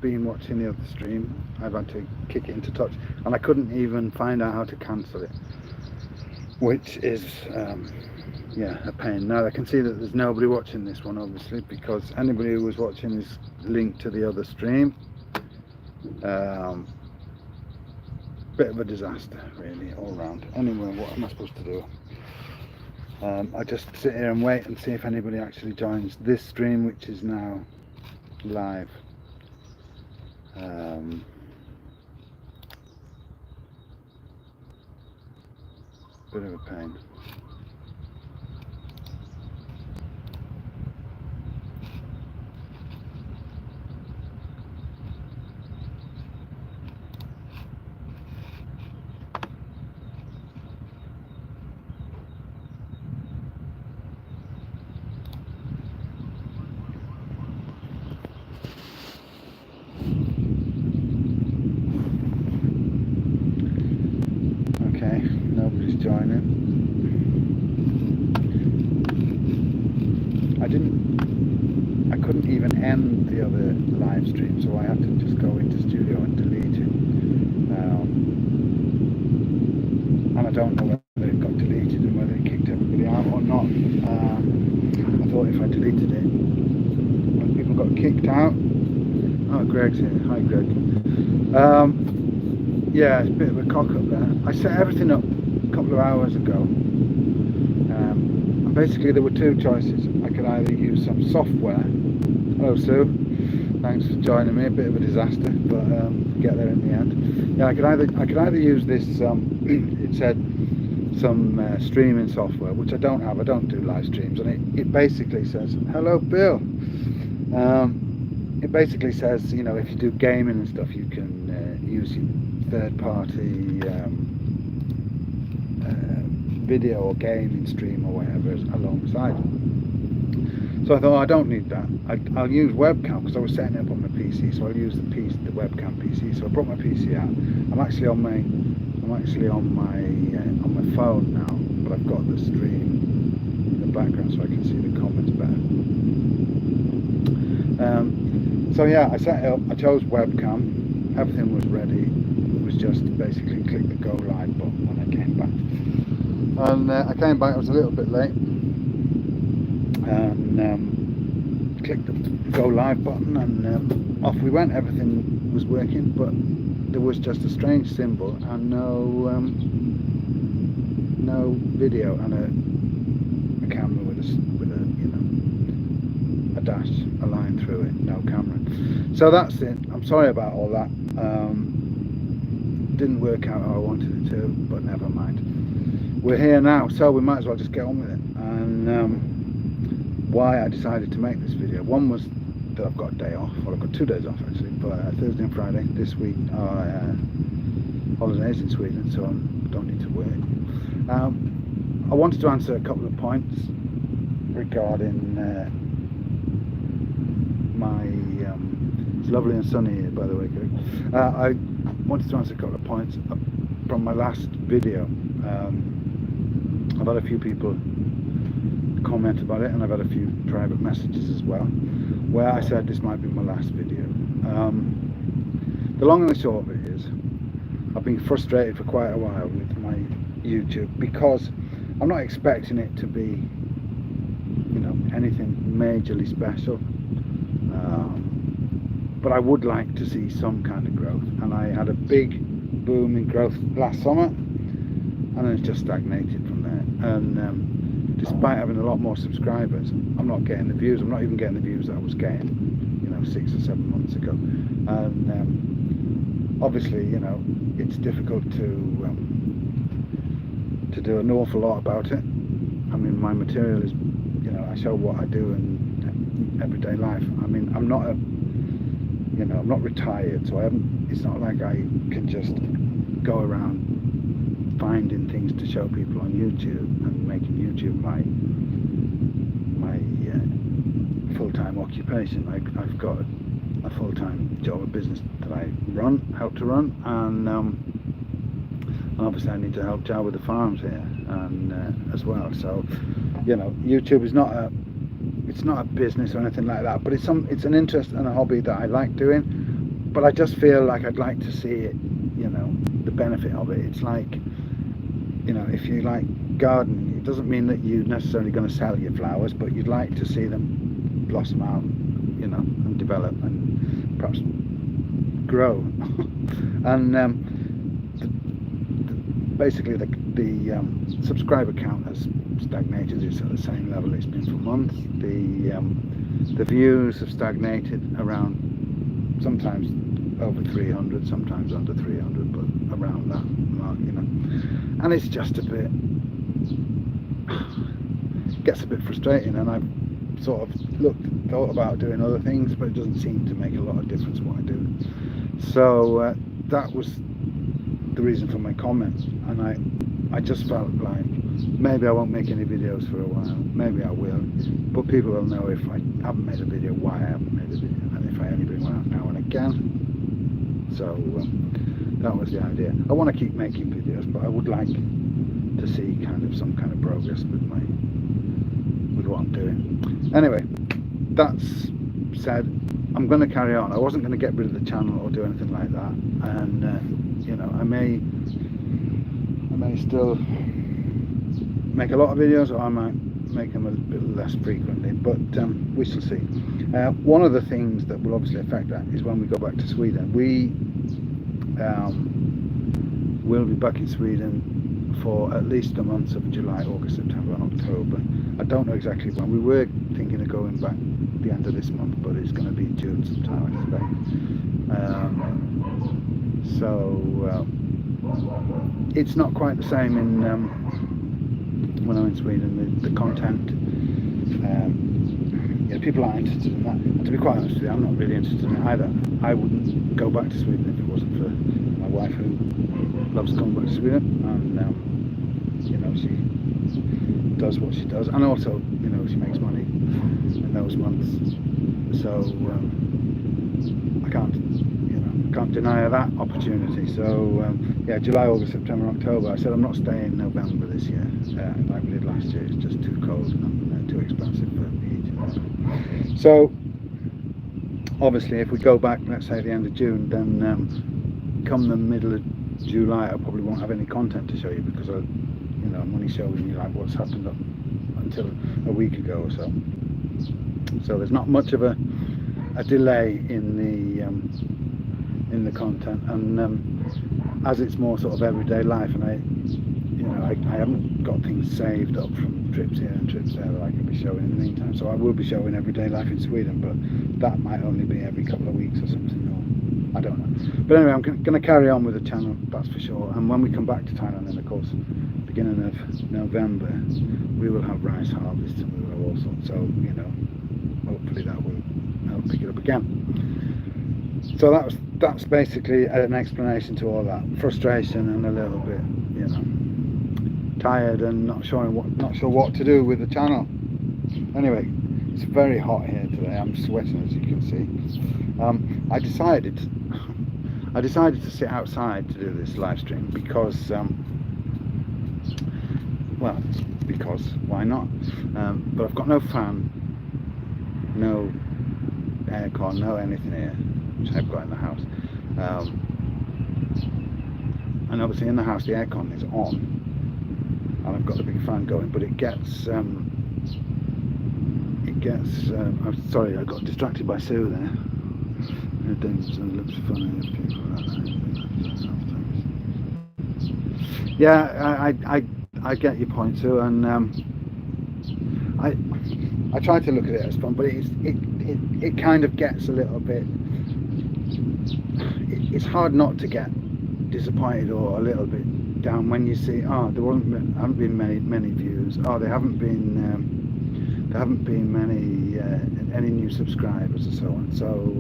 been watching the other stream, I've had to kick it into touch, and I couldn't even find out how to cancel it, which is yeah, a pain. Now I can see that there's nobody watching this one, obviously, because anybody who was watching is linked to the other stream. Bit of a disaster, really, all round. Anyway, what am I supposed to do? I just sit here and wait and see if anybody actually joins this stream, which is now live. Bit of a pain. Okay, nobody's joining. I couldn't even end the other live stream, so I had to just go into studio and delete it. And I don't know whether it got deleted and whether it kicked everybody out or not. I thought if I deleted it, when people got kicked out. Oh, Greg's here. Hi, Greg. Yeah, it's a bit of a cock up there. I set everything up a couple of hours ago. And basically there were two choices. I could either use some software. Hello, Sue. Thanks for joining me. A bit of a disaster, but get there in the end. Yeah, I could either use this. It said some streaming software, which I don't have. I don't do live streams, and it basically says, "Hello, Bill." It basically says, you know, if you do gaming and stuff, you can use third-party video or gaming stream or whatever alongside. So I thought, I don't need that. I'll use Webcam, because I was setting it up on my PC. So I'll use the Webcam PC. So I brought my PC out. I'm actually on my phone now, but I've got the stream in the background so I can see the comments better. So yeah, I set it up. I chose Webcam. Everything was ready. It was just basically click the go live button when I came back. And I came back. I was a little bit late. And clicked the go live button, and off we went. Everything was working, but there was just a strange symbol and no video, and a camera with a you know, a dash, a line through it, no camera. So that's it. I'm sorry about all that. Didn't work out how I wanted it to, but never mind. We're here now, so we might as well just get on with it. And why I decided to make this video. One was that I've got a day off. Well, I've got 2 days off actually, but Thursday and Friday this week are holidays in Sweden, so I don't need to work. I wanted to answer a couple of points regarding it's lovely and sunny here, by the way, Greg. I wanted to answer a couple of points from my last video. I've had a few people comment about it, and I've had a few private messages as well, where I said this might be my last video. The long and the short of it is, I've been frustrated for quite a while with my YouTube, because I'm not expecting it to be, you know, anything majorly special, but I would like to see some kind of growth. And I had a big boom in growth last summer, and then it's just stagnated from there. And despite having a lot more subscribers, I'm not getting the views. I'm not even getting the views that I was getting, you know, 6 or 7 months ago. And obviously, you know, it's difficult to do an awful lot about it. I mean, my material is, you know, I show what I do in everyday life. I mean, I'm not I'm not retired, so it's not like I can just go around finding things to show people on YouTube and making YouTube my full-time occupation. I've got a full-time job, a business that I help to run, and obviously I need to help Joe with the farms here and as well. So, you know, YouTube is not a business or anything like that, but it's an interest and a hobby that I like doing. but I just feel like I'd like to see it, you know, the benefit of it. It's like, you know, if you like gardening, it doesn't mean that you're necessarily going to sell your flowers, but you'd like to see them blossom out, you know, and develop and perhaps grow. And basically the subscriber count has stagnated. It's at the same level it's been for months. The views have stagnated around, sometimes over 300, sometimes under 300, but around that mark, you know. And it's just a bit, gets a bit frustrating, and I've sort of thought about doing other things, but it doesn't seem to make a lot of difference what I do. So that was the reason for my comment, and I just felt like maybe I won't make any videos for a while, maybe I will, but people will know if I haven't made a video why I haven't made a video, and if I only bring one out now and again. So that was the idea. I want to keep making videos, but I would like to see kind of some kind of progress with what I'm doing. Anyway, that's said, I'm going to carry on. I wasn't going to get rid of the channel or do anything like that, and you know, I may still make a lot of videos, or I might make them a bit less frequently, but we shall see. One of the things that will obviously affect that is when we go back to Sweden. We will be back in Sweden for at least the months of July, August, September and October. I don't know exactly when. We were thinking of going back at the end of this month, but it's going to be June sometime, I expect. So it's not quite the same in when I'm in Sweden. The content, yeah, people aren't interested in that. And to be quite honest with you, I'm not really interested in it either. I wouldn't go back to Sweden if it wasn't for my wife, who loves coming back to Sweden, and you know, she does what she does, and also, you know, she makes money in those months, so I can't deny her that opportunity. So yeah, July, August, September, October. I said I'm not staying in November this year like we did last year. It's just too cold and too expensive for me. So obviously if we go back, let's say at the end of June, then come the middle of July I probably won't have any content to show you, because you know, I'm only showing you like what's happened up until a week ago or so. So there's not much of a delay in the content, and as it's more sort of everyday life, and I haven't got things saved up from trips here and trips there that I can be showing in the meantime. So I will be showing everyday life in Sweden, but that might only be every couple of weeks or something, or I don't know. But anyway, I'm going to carry on with the channel, that's for sure. And when we come back to Thailand, then of course, beginning of November, we will have rice harvest, and we will have all sorts. So, you know, hopefully that will help pick it up again. So that's basically an explanation to all that frustration, and a little bit, you know, tired and not sure what to do with the channel. Anyway, it's very hot here today. I'm sweating, as you can see. I decided to sit outside to do this live stream because well, because why not? But I've got no fan, no aircon, no anything here, which I've got in the house. And obviously in the house the aircon is on, and I've got the big fan going, but it gets I'm sorry, I got distracted by Sue there. It looks funny. Yeah, I get your point, Sue, and I try to look at it as fun, but it kind of gets a little bit. It's hard not to get disappointed or a little bit down when you see, oh, there haven't been many views, oh, there haven't been many any new subscribers and so on. So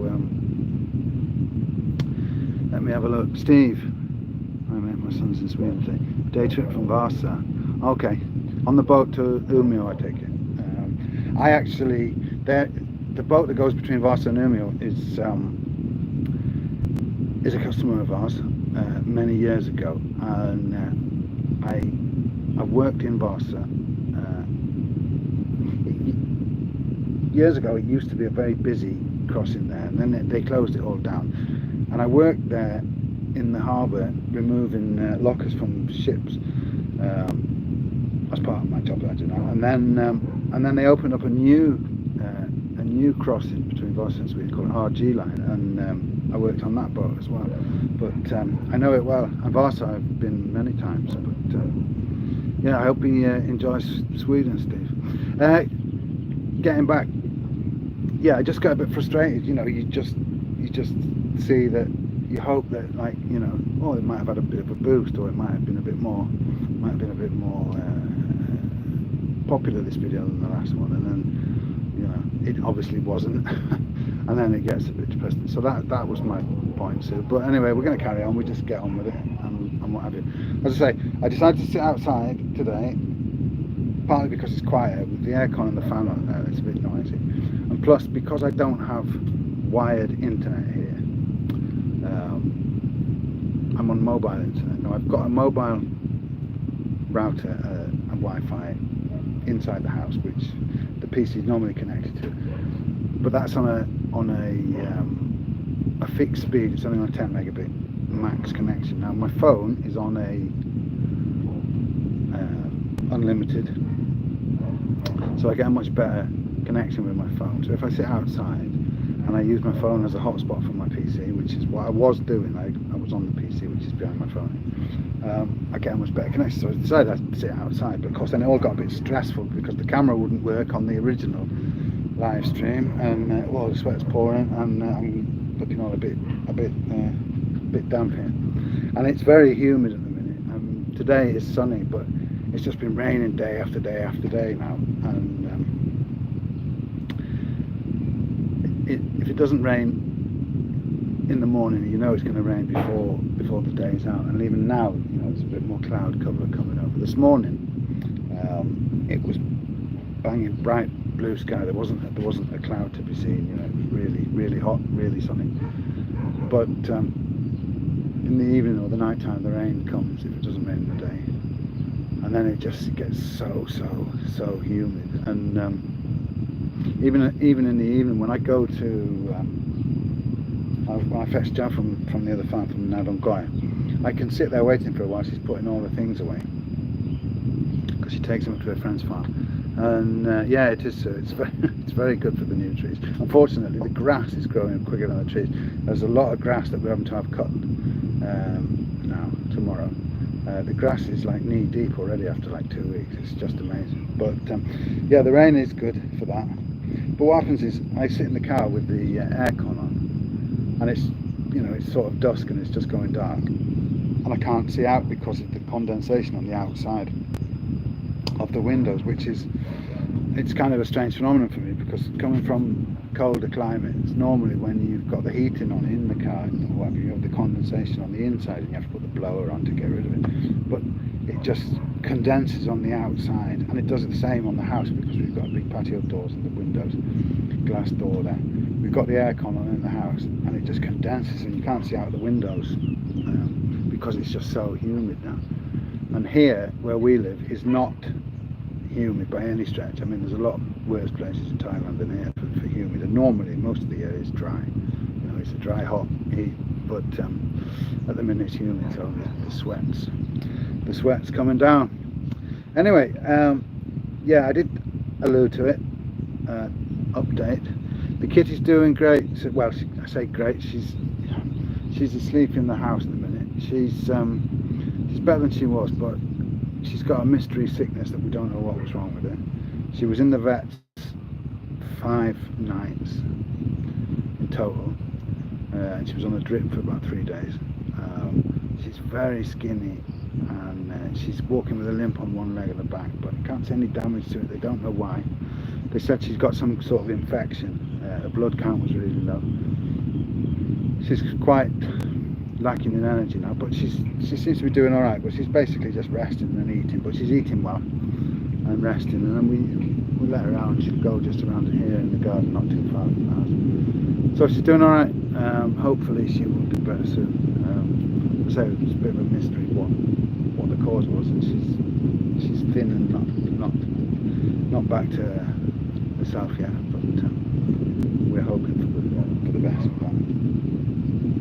let me have a look. Steve, my son's in Sweden today. Day trip from Vasa. Okay, on the boat to Umeå, I take it. I actually, the boat that goes between Vasa and Umeå is a customer of ours many years ago, and I worked in Vasa. Years ago, it used to be a very busy crossing there, and then they closed it all down. and I worked there in the harbour removing lockers from ships as part of my job that I do now. And then they opened up a new crossing between Vasa and Sweden called RG Line, and I worked on that boat as well. But I know it well, and Vasa I've been many times. But yeah, I hope he enjoys Sweden, Steve. Getting back, yeah, I just got a bit frustrated. You know, you just see that, you hope that, like, you know, oh, it might have had a bit of a boost, or it might have been a bit more popular, this video, than the last one, and then, you know, it obviously wasn't. And then it gets a bit depressing. So that was my point. So, but anyway, we're going to carry on. We just get on with it and what have you. As I say, I decided to sit outside today, partly because it's quieter with the aircon and the fan on there. It's a bit noisy, and plus because I don't have wired internet here. I'm on mobile internet now. I've got a mobile router and Wi-Fi inside the house, which the PC is normally connected to, but that's on a fixed speed. It's only on a 10 megabit max connection. Now my phone is on a unlimited, so I get a much better connection with my phone. So if I sit outside and I use my phone as a hotspot for my PC, which is what I was doing, I was on the PC, which is behind my phone, I get a much better connection. So I decided I'd sit outside, but of course then it all got a bit stressful because the camera wouldn't work on the original live stream, and well, the sweat's pouring, and I'm looking all a bit damp here, and it's very humid at the minute. Today is sunny, but it's just been raining day after day after day now, and if it doesn't rain in the morning, you know it's going to rain before the day's out. And even now, you know, there's a bit more cloud cover coming over. This morning, it was banging bright blue sky. There wasn't a cloud to be seen. You know, it was really hot, really sunny. But in the evening or the night time, the rain comes if it doesn't rain in the day, and then it just gets so humid. And even in the evening, when I go to when I fetch Jan from the other farm, from Nadongoya, I can sit there waiting for her while she's putting all the things away, because she takes them up to her friend's farm. And yeah, it is. It's very good for the new trees. Unfortunately, the grass is growing quicker than the trees. There's a lot of grass that we're having to have cut now tomorrow. The grass is like knee deep already after like 2 weeks. It's just amazing. But yeah, the rain is good for that. But what happens is I sit in the car with the aircon on, and it's, you know, it's sort of dusk and it's just going dark, and I can't see out because of the condensation on the outside of the windows, which is, it's kind of a strange phenomenon for me, because coming from colder climates, normally when you've got the heating on in the car and whatever, you have the condensation on the inside and you have to put the blower on to get rid of it, but it just condenses on the outside, and it does the same on the house because we've got big patio doors and the windows, glass door there. We've got the aircon on in the house, and it just condenses and you can't see out the windows because it's just so humid now. And here where we live is not humid by any stretch. I mean, there's a lot worse places in Thailand than here for humid, and normally most of the year is dry. You know, it's a dry, hot heat, but at the minute it's humid, so the sweat's coming down. Anyway, yeah, I did allude to it. Update: the kitty's doing great. So, well, I say great. She's asleep in the house at the minute. She's better than she was, but she's got a mystery sickness that we don't know what was wrong with her. She was in the vet's 5 nights in total, and she was on a drip for about 3 days. She's very skinny, and she's walking with a limp on one leg and the back, but you can't see any damage to it. They don't know why. They said she's got some sort of infection. Her blood count was really low. She's quite lacking in energy now, but she seems to be doing all right. But she's basically just resting and eating, but she's eating well and resting. And then we let her out, and she'll go just around here in the garden, not too far from the house. So she's doing all right. Hopefully she will do better soon. I say it's a bit of a mystery what the cause was, and she's thin and not back to herself yet. But we're hoping for the best. But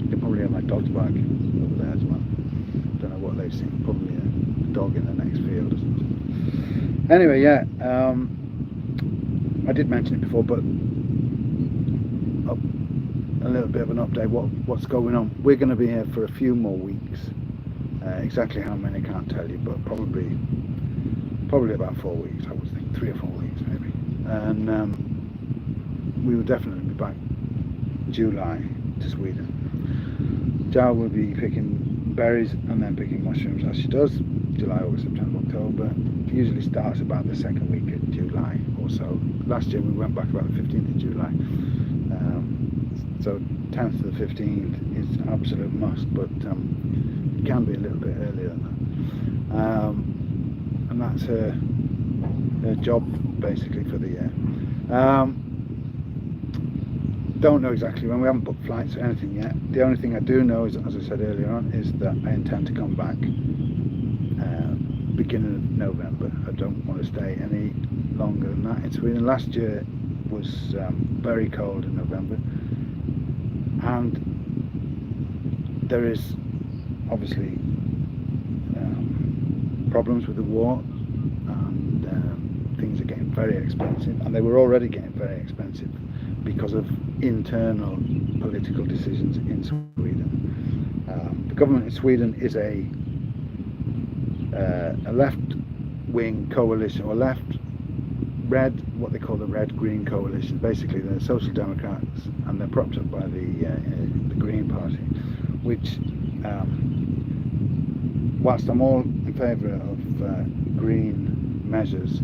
you can probably dogs barking over there as well. Don't know what they've seen. Probably a dog in the next field or something. Anyway, yeah, I did mention it before, but a little bit of an update. What's going on? We're going to be here for a few more weeks. Exactly how many I can't tell you, but probably about 4 weeks. I would think 3 or 4 weeks maybe. And we will definitely be back July to Sweden. Jo will be picking berries and then picking mushrooms as she does. July, August, September, October. Usually starts about the second week of July or so. Last year we went back about the 15th of July. So 10th to the 15th is an absolute must, but it can be a little bit earlier than that. And that's her job basically for the year. Don't know exactly when. We haven't booked flights or anything yet. The only thing I do know is, as I said earlier on, is that I intend to come back beginning of November. I don't want to stay any longer than that in Sweden. Last year was very cold in November, and there is obviously problems with the war, and things are getting very expensive, and they were already getting very expensive because of internal political decisions in Sweden. The government in Sweden is a left-wing coalition, or what they call the red-green coalition. Basically, they're Social Democrats, and they're propped up by the Green Party, which, whilst I'm all in favour of green measures,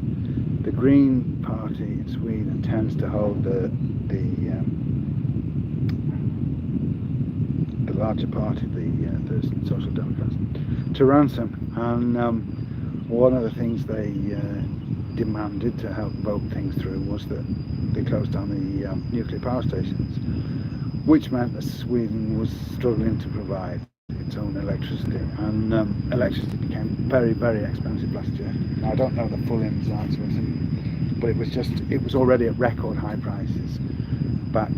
the Green Party in Sweden tends to hold the larger party, the Social Democrats, to ransom. And one of the things they demanded to help vote things through was that they closed down the nuclear power stations, which meant that Sweden was struggling to provide its own electricity, and electricity became very, very expensive last year. Now, I don't know the full ins and outs of it, but it was already at record high prices back,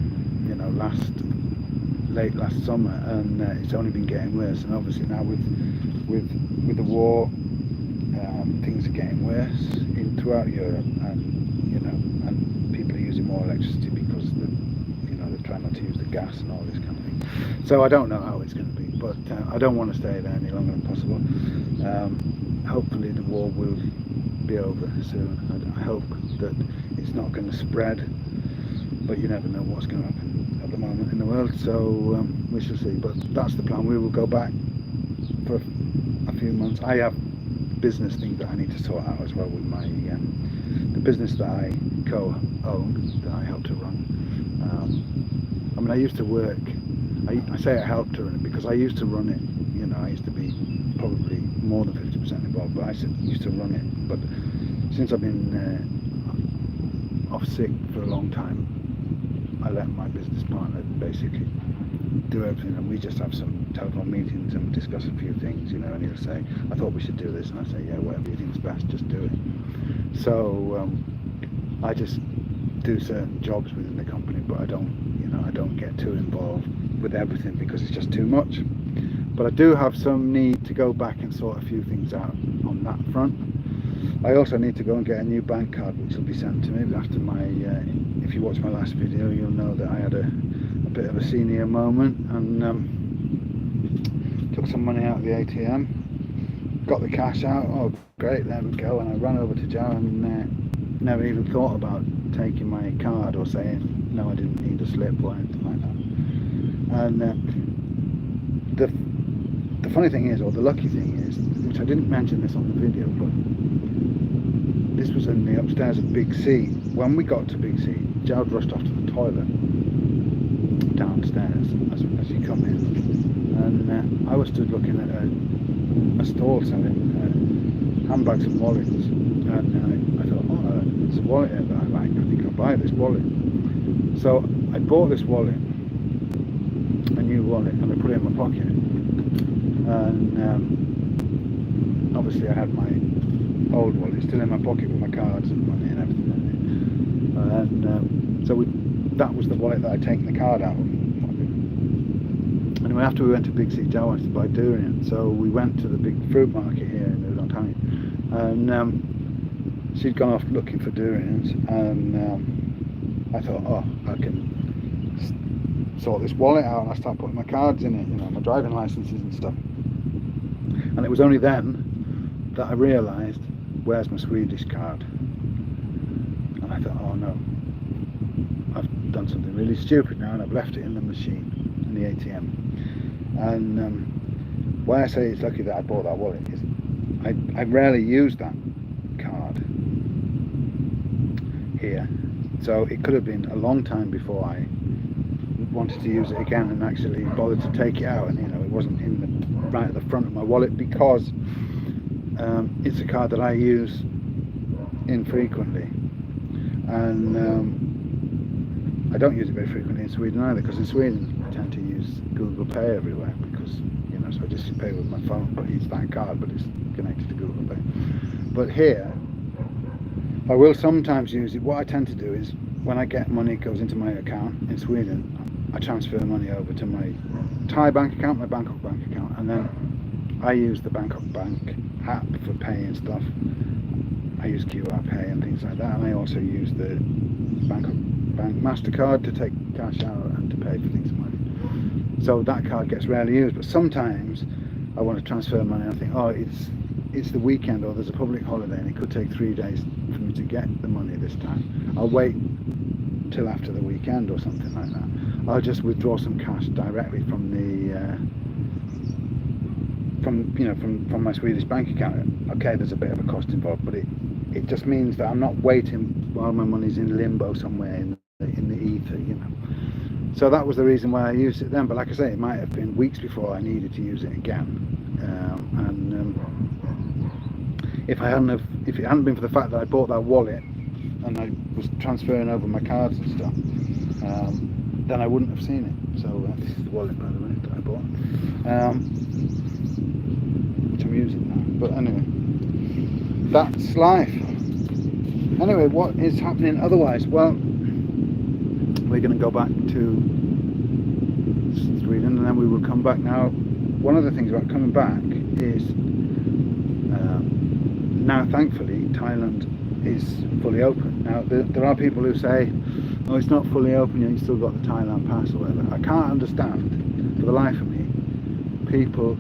late last summer, and it's only been getting worse. And obviously now with the war, things are getting worse throughout Europe, and people are using more electricity because they're trying not to use the gas and all this kind of thing. So I don't know how it's going to be, but I don't want to stay there any longer than possible. Hopefully the war will be over soon. I hope that it's not going to spread, but you never know what's going to happen at the moment in the world, so we shall see. But that's the plan. We will go back for a few months. I have business things that I need to sort out as well with my the business that I co-own, that I help to run. I mean, I used to work, I say I helped to run it because I used to run it, I used to be probably more than 50% involved, but I used to run it. But since I've been off sick for a long time, I let my business partner basically do everything, and we just have some telephone meetings and discuss a few things, and he'll say, I thought we should do this, and I say, yeah, whatever you think's best, just do it. So I just do certain jobs within the company, but I don't get too involved with everything because it's just too much. But I do have some need to go back and sort a few things out on that front. I also need to go and get a new bank card, which will be sent to me after my if you watch my last video, you'll know that I had a bit of a senior moment, and took some money out of the ATM, got the cash out. Oh great, there we go. And I ran over to Jo and never even thought about taking my card or saying no, I didn't need a slip or anything like that. And the funny thing is, or the lucky thing is, which I didn't mention this on the video, but this was in the upstairs of Big C. When we got to Big C, Jo rushed off to the toilet downstairs as you come in, and I was stood looking at a stall selling handbags and wallets, and I thought, oh, it's a wallet that I like, I think I'll buy this wallet. So I bought this wallet, a new wallet, and I put it in my pocket, and obviously I had my old wallet still in my pocket with my cards and money and everything in it, and so that was the wallet that I'd taken the card out of. Anyway, after we went to Big C, Joe wanted to buy durian, so we went to the big fruit market here in Udon, and she'd gone off looking for durians, and I thought, oh, I can sort this wallet out, and I started putting my cards in it, my driving licenses and stuff. And it was only then that I realised, where's my Swedish card? And I thought, oh no, I've done something really stupid now, and I've left it in the machine, in the ATM. And why I say it's lucky that I bought that wallet is I rarely use that card here, so it could have been a long time before I wanted to use it again and actually bothered to take it out, and it wasn't in the right at the front of my wallet, because it's a card that I use infrequently, and I don't use it very frequently in Sweden either, because in Sweden I tend to use Google Pay everywhere, because so I just pay with my phone, but it's that card, but it's connected to Google Pay. But here I will sometimes use it. What I tend to do is, when I get money goes into my account in Sweden, I transfer money over to my Thai bank account, my Bangkok bank account, and then I use the Bangkok bank app for paying stuff. I use QR Pay and things like that, and I also use the Bangkok bank MasterCard to take cash out and to pay for things like that. So that card gets rarely used, but sometimes I want to transfer money and I think, oh, it's the weekend, or there's a public holiday, and it could take 3 days for me to get the money this time. I'll wait till after the weekend or something like that. I'll just withdraw some cash directly from the from my Swedish bank account. Okay, there's a bit of a cost involved, but it just means that I'm not waiting while my money's in limbo somewhere in the ether, So that was the reason why I used it then. But like I say, it might have been weeks before I needed to use it again. If it hadn't been for the fact that I bought that wallet and I was transferring over my cards and stuff, then I wouldn't have seen it. So this is the wallet, by the way, that I bought, which I'm using now. But anyway, that's life. Anyway, what is happening otherwise? Well, we're going to go back to Sweden, and then we will come back. Now, one of the things about coming back is now, thankfully, Thailand is fully open. Now, there are people who say, oh, it's not fully open yet, you still got the Thailand Pass or whatever. I can't understand, for the life of me, people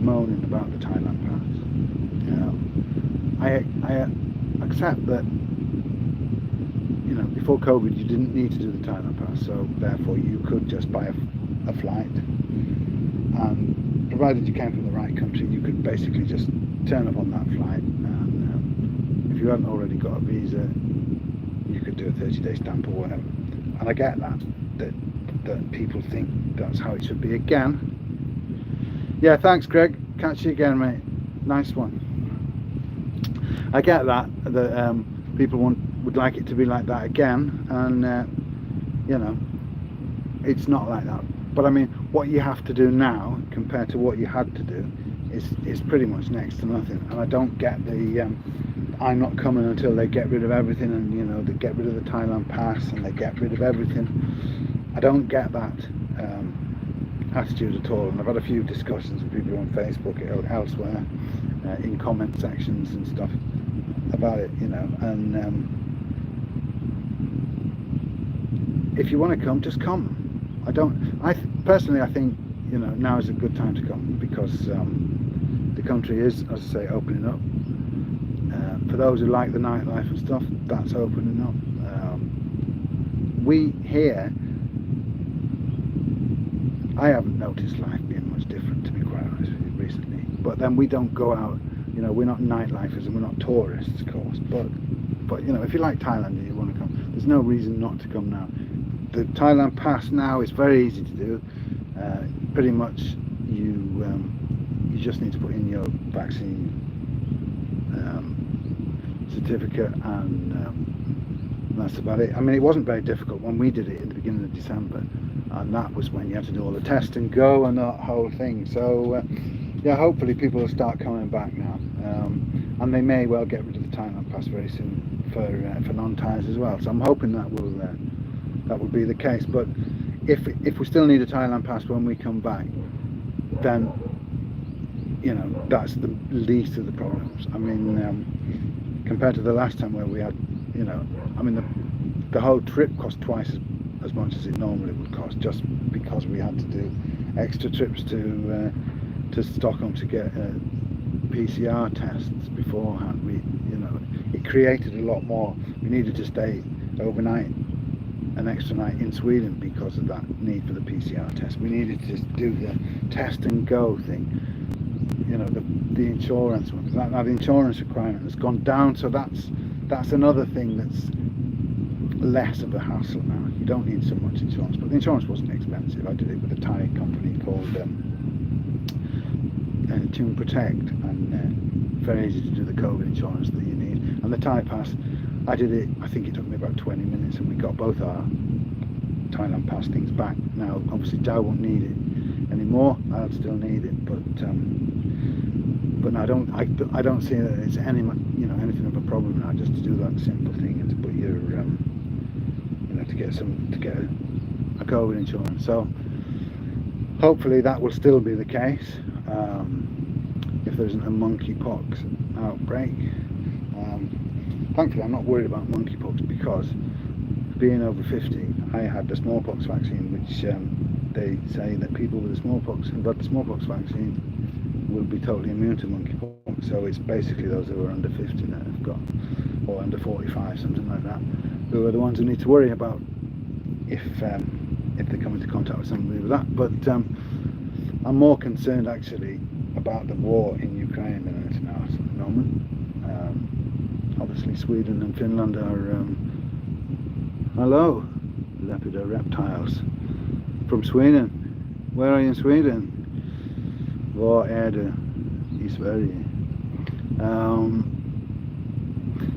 moaning about the Thailand Pass. I accept that, before COVID you didn't need to do the Thailand Pass, so therefore you could just buy a flight, and provided you came from the right country, you could basically just turn up on that flight, and if you hadn't already got a visa, you could do a 30-day stamp or whatever. And I get that people think that's how it should be again. Yeah, thanks Greg, catch you again mate, nice one. I get that people would like it to be like that again, and it's not like that. But I mean, what you have to do now compared to what you had to do is pretty much next to nothing. And I don't get the I'm not coming until they get rid of everything, and they get rid of the Thailand Pass and they get rid of everything. I don't get that attitude at all. And I've had a few discussions with people on Facebook or elsewhere, in comment sections and stuff about it, and if you want to come, just come. Personally I think now is a good time to come, because the country is, as I say, opening up. For those who like the nightlife and stuff, that's opening up. We here, I haven't noticed life being much different, to be quite honest with you, recently. But then we don't go out, we're not nightlifers and we're not tourists, of course. But if you like Thailand and you want to come, there's no reason not to come now. The Thailand Pass now is very easy to do. Pretty much, you just need to put in your vaccine certificate, and that's about it. I mean, it wasn't very difficult when we did it at the beginning of December, and that was when you had to do all the test and go and that whole thing. So yeah, hopefully people will start coming back now, and they may well get rid of the Thailand Pass very soon for non-Thais as well. So I'm hoping that will be the case. But if we still need a Thailand pass when we come back, then you know that's the least of the problems. I mean, compared to the last time where we had, you know, I mean the whole trip cost twice as much as it normally would cost, just because we had to do extra trips to Stockholm to get PCR tests beforehand. You know, it created a lot more. We needed to stay overnight, an extra night in Sweden because of that need for the PCR test. We needed to do the test and go thing. You know, the insurance one. Now the insurance requirement has gone down, so that's another thing that's less of a hassle now. You don't need so much insurance, but the insurance wasn't expensive. I did it with a Thai company called Tune Protect, and very easy to do the COVID insurance that you need. And the Thai Pass, I did it, I think it took me about 20 minutes, and we got both our Thailand Pass things back. Now obviously Joe won't need it anymore. I'll still need it, but no, I don't see that it's anything of a problem now, just to do that simple thing and to put your to get a COVID insurance. So hopefully that will still be the case if there isn't a monkeypox outbreak. Thankfully I'm not worried about monkeypox, because being over 50 I had the smallpox vaccine, which they say that people with the smallpox who've got the smallpox vaccine will be totally immune to monkeypox. So it's basically those who are under 50 that have got, or under 45, something like that, who are the ones who need to worry about if they come into contact with somebody with that. But I'm more concerned actually about the war in Ukraine than anything else at the moment. Obviously Sweden and Finland are hello Lepido reptiles from Sweden. Where are you in Sweden? Var är du i Sverige?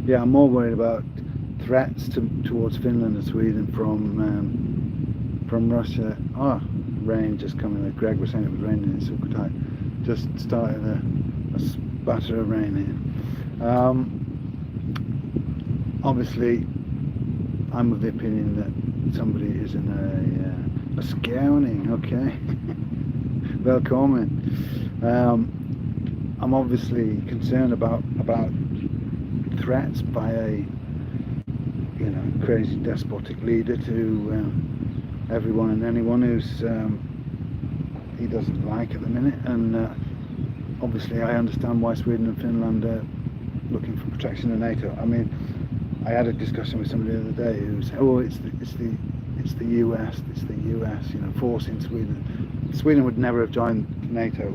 Yeah, I'm more worried about threats towards Finland and Sweden from Russia. Oh, rain just coming. Like Greg was saying, it was raining in Sukhothai. Just started a spatter of rain here. Obviously, I'm of the opinion that somebody is in a scouting. Okay, welcome. I'm obviously concerned about threats by a crazy despotic leader to everyone and anyone who's he doesn't like at the minute, and obviously I understand why Sweden and Finland are looking for protection in NATO. I mean, I had a discussion with somebody the other day who said, "Oh, it's the US, forcing Sweden. Sweden would never have joined NATO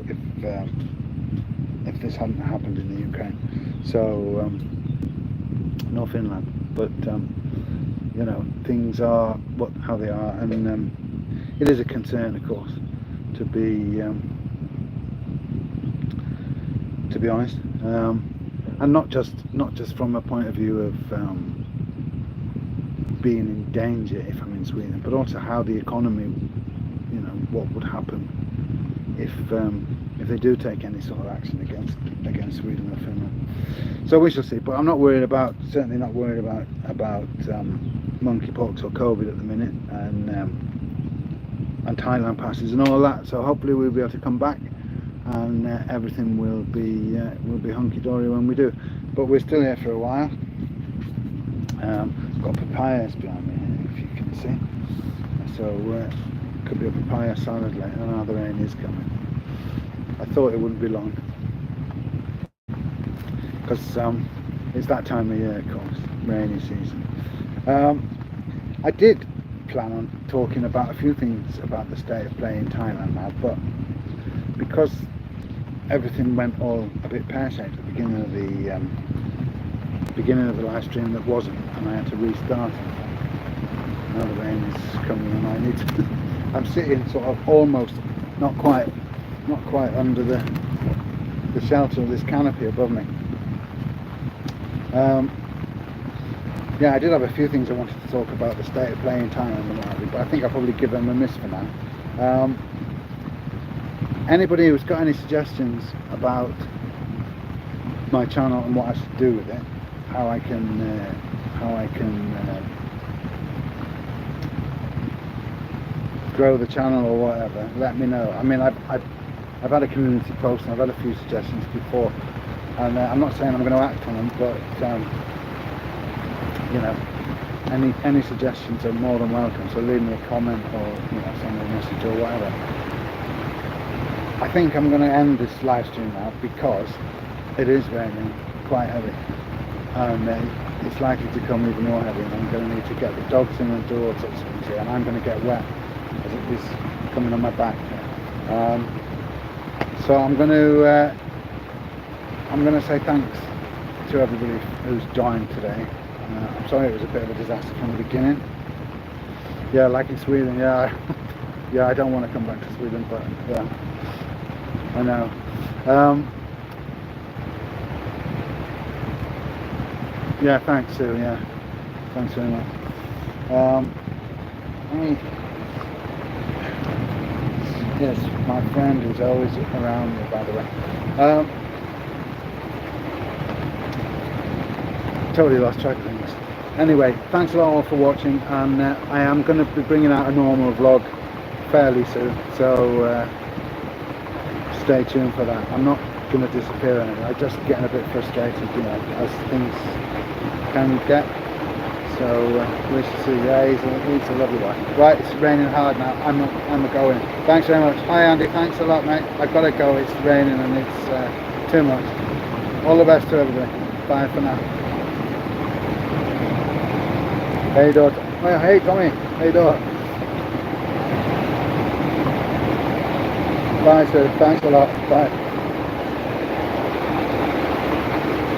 if this hadn't happened in the Ukraine. So nor Finland, but things are how they are, and it is a concern, of course, to be honest, and not just from a point of view of being in danger if I'm in Sweden, but also how the economy, what would happen if they do take any sort of action against Sweden or Finland. So we shall see. But I'm certainly not worried about monkeypox or COVID at the minute, and Thailand passes and all that. So hopefully we'll be able to come back, and everything will be hunky-dory when we do. But we're still here for a while. Got papayas behind me here, if you can see. So could be a papaya salad later. Oh, the rain is coming. I thought it wouldn't be long, because it's that time of year, of course, rainy season. I did plan on talking about a few things about the state of play in Thailand now, but because everything went all a bit pear-shaped at the beginning of the live stream, that wasn't, and I had to restart it. Now the rain is coming, and I need to I'm sitting sort of almost not quite under the shelter of this canopy above me. Yeah, I did have a few things I wanted to talk about the state of play in Thailand and what have you, but I think I'll probably give them a miss for now. Anybody who's got any suggestions about my channel and what I should do with it, how I can grow the channel or whatever, let me know. I mean, I've had a community post and I've had a few suggestions before, and I'm not saying I'm going to act on them, but you know, any suggestions are more than welcome. So leave me a comment or, you know, send me a message or whatever. I think I'm going to end this live stream now because it is raining quite heavy, and it's likely to come even more heavy, and I'm going to need to get the dogs in the door subsequently, and I'm going to get wet as it is coming on my back. So I'm going to say thanks to everybody who's joined today. I'm sorry it was a bit of a disaster from the beginning. Yeah, like in Sweden, yeah. Yeah, I don't want to come back to Sweden, but yeah, I know. Yeah, thanks Sue, yeah. Thanks very much. Yes, my friend who's always around me, by the way. Totally lost track of things. Anyway, thanks a lot all for watching, and I am going to be bringing out a normal vlog fairly soon, so stay tuned for that. I'm not going to disappear anyway. I'm just getting a bit frustrated, you know, as things can get. So we shall see. Yeah, he's a lovely one. Right, it's raining hard now. I'm going. Thanks very much. Hi Andy, thanks a lot, mate. I've got to go. It's raining and it's too much. All the best to everybody. Bye for now. Hey daughter. Oh, hey Tommy. Hey daughter. Bye sir. Thanks a lot. Bye.